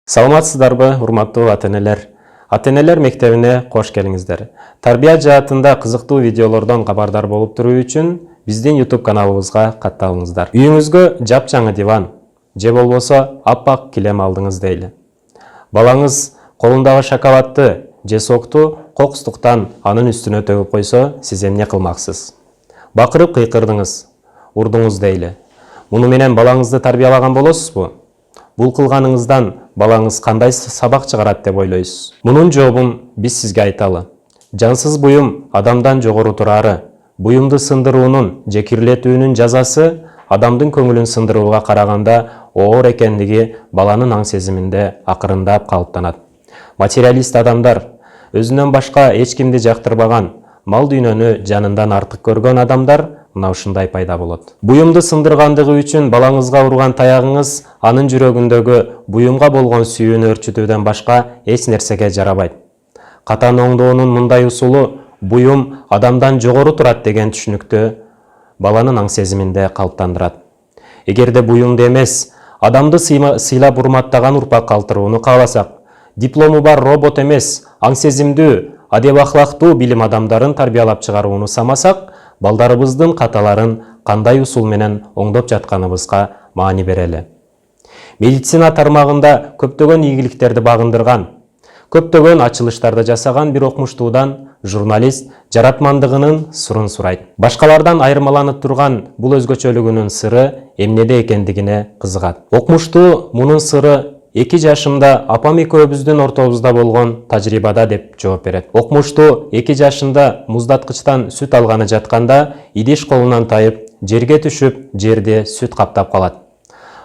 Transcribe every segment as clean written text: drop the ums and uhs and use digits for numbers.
Саламатсыздарбы, урматтуу ата-энелер? Ата-энелер мектебине кош келиңиздер. Тарбия жаатында кызыктуу видеолордон кабардар болуп туруу үчүн биздин YouTube каналыбызга катталыңыздар. Үйүңүзгө жапжаңы диван же болбосо аппак килем алдыңыз дейли. Балаңыз колундагы шоколадты же сокту кокустуктан анын үстүнө төгүп койсо, сиз эмне кылмаксыз? Бакырып кыйкырдыңыз, урдуңуз дейли. Муну менен балаңызды тарбиялаган болосузбу? Бул кылганыңыздан балаңыз кандай сабак чыгарат деп ойлойсуз? Мунун жообун биз сизге айталы. Жансыз буюм адамдан жогору турары. Буюмду сындыруунун же кирлетүүнүн жазасы адамдын көңүлүн сындырууга караганда оор экендиги баланын аң сезиминде акырындап калыптанат. Материалист адамдар, өзүнөн башка эч кимди жактырбаган, мал дүйнөнү жанынан артык көргөн адамдар мына ушундай пайда болот. Буюмду сындыргандыгы үчүн балаңызга урган таягыңыз анын жүрөгүндөгү буюмга болгон сүйүүнү өрчүтүүдөн башка эч нерсеге жарабайт. Катан оңдоонун мындай усулу буюм адамдан жогору турат деген түшүнүктү баланын аң сезиминде калыптандырат. Эгерде буюмду эмес, адамды сыйлап урматтаган урпак калтырууну кааласак, диплому бар робот эмес, аң сезимдүү, адеп ахлактуу билим адамдарын тарбиялап чыгарууну самасак, балдарыбыздын каталарын кандай усул менен оңдоп жатканыбызга маани берели. Медицина тармагында көптөгөн ийгиликтерди багындырган, көптөгөн ачылыштарды жасаган бир окумуштуудан журналист жаратмандыгынын сырын сурайт. Башкалардан айырмаланып турган бул өзгөчөлүгүнүн сыры эмнеде экендигине кызыгат. Окумуштуу мунун сыры 2 жашымда апам экөөбүздүн ортобузда болгон тажрыйбада деп жооп берет. Окумуштуу 2 жашында муздаткычтан сүт алганы жатканда идиш колунан тайып, жерге түшүп, жерди сүт каптап калат.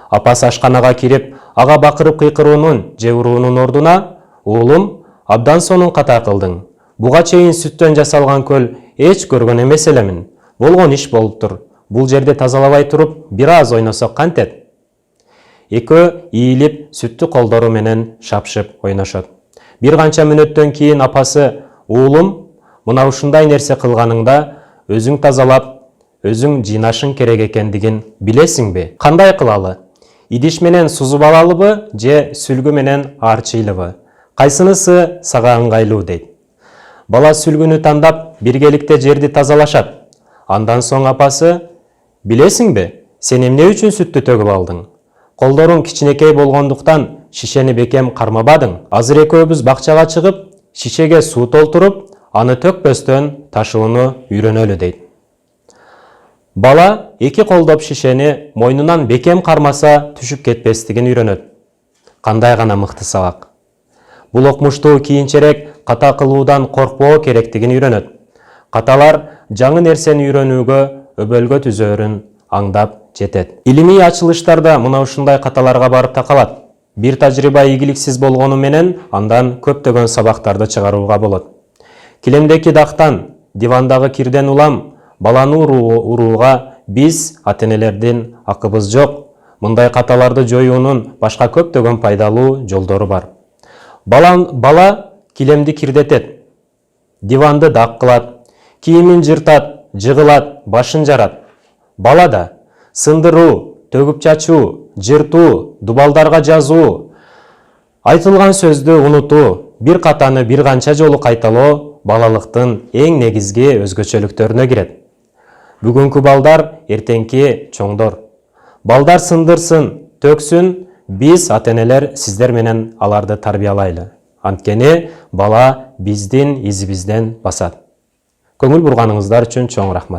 Апасы ашканага кирип, ага бакырып кыйкыруунун же уруунун ордуна, "Уулум, абдан сонун ката кылдың. Буга чейин сүттөн жасалган көл эч көргөн эмес элемин. Болгон иш болуптур. Бул жерди тазалабай туруп, бир аз ойносок кантет?" Экөө ийилип, сүттү колдору менен шапшып ойношот. Бир канча мүнөттөн кийин апасы, "Уулум, мына ушундай нерсе кылганыңда өзүң тазалап, өзүң жыйнашың керек экендигин билесиңби? Кандай кылалы? Идиш менен сузуп алалыбы же сүлгү менен арчыйлыбы? Кайсынысы сага ыңгайлуу?" дейт. Бала сүлгүнү тандап, биргеликте жерди тазалашат. Андан соң апасы, "Билесиңби, сен эмне үчүн сүттү төгүп алдың? Колдоруң кичинекей болгондуктан шишени бекем кармабадың. Азыр экөөбүз бакчага чыгып, шишеге суу толтуруп, аны төкпөстөн ташууну үйрөнөлү" дейт. Бала 2 колдоп шишени мойнунан бекем кармаса түшүп кетпестигин үйрөнөт. Кандай гана мыкты сабак. Бул окумуштуу кийинчерээк ката кылуудан коркпоо керектигин үйрөнөт. Каталар жаңы нерсени үйрөнүүгө, өбөлгө түзөөрүн аңдап жетет. Илимий ачылыштарда мына ушундай каталарга барып такалат. Бир тажрыйба ийгиликсиз болгону менен андан көптөгөн сабактарды чыгарууга болот. Килемдеки дактан, дивандагы кирден улам, баланы урууга биз ата-энелердин акыбыз жок. Мындай каталарды жоюунун башка көптөгөн пайдалуу жолдору бар. Бала килемди кирдетет, диванды дак кылат, кийимин жыртат, жыгылат, башын жарат. Бала да сындыруу, төгүп чачуу, жыртуу, дубалдарга жазуу, айтылган сөздү унутуу, бир катаны бир канча жолу кайталоо балалыктын эң негизги өзгөчөлүктөрүнө кирет. Бүгүнкү балдар эртеңки чоңдор. Балдар сындырсын, төксүн, биз ата-энелер сиздер менен аларды тарбиялайлы. Анткени бала биздин изибизден басат. Көңүл бурганыңыздар үчүн чоң рахмат.